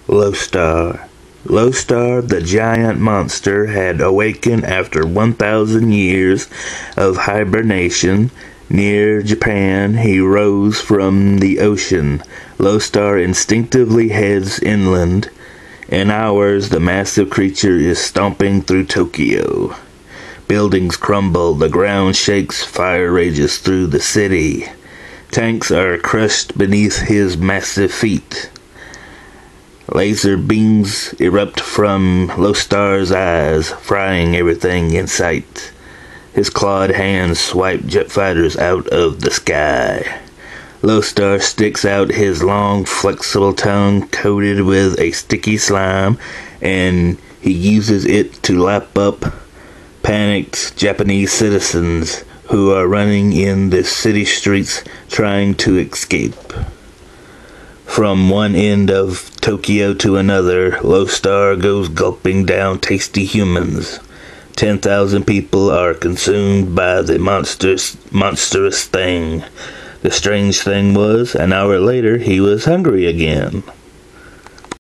Lostar. Lostar, the giant monster, had awakened after 1,000 years of hibernation. Near Japan, he rose from the ocean. Lostar instinctively heads inland. In hours, the massive creature is stomping through Tokyo. Buildings crumble, the ground shakes, fire rages through the city. Tanks are crushed beneath his massive feet. Laser beams erupt from Lostar's eyes, frying everything in sight. His clawed hands swipe jet fighters out of the sky. Lostar sticks out his long, flexible tongue coated with a sticky slime, and he uses it to lap up panicked Japanese citizens who are running in the city streets trying to escape. From one end of Tokyo to another, Lostar goes gulping down tasty humans. 10,000 people are consumed by the monstrous thing. The strange thing was, an hour later, he was hungry again.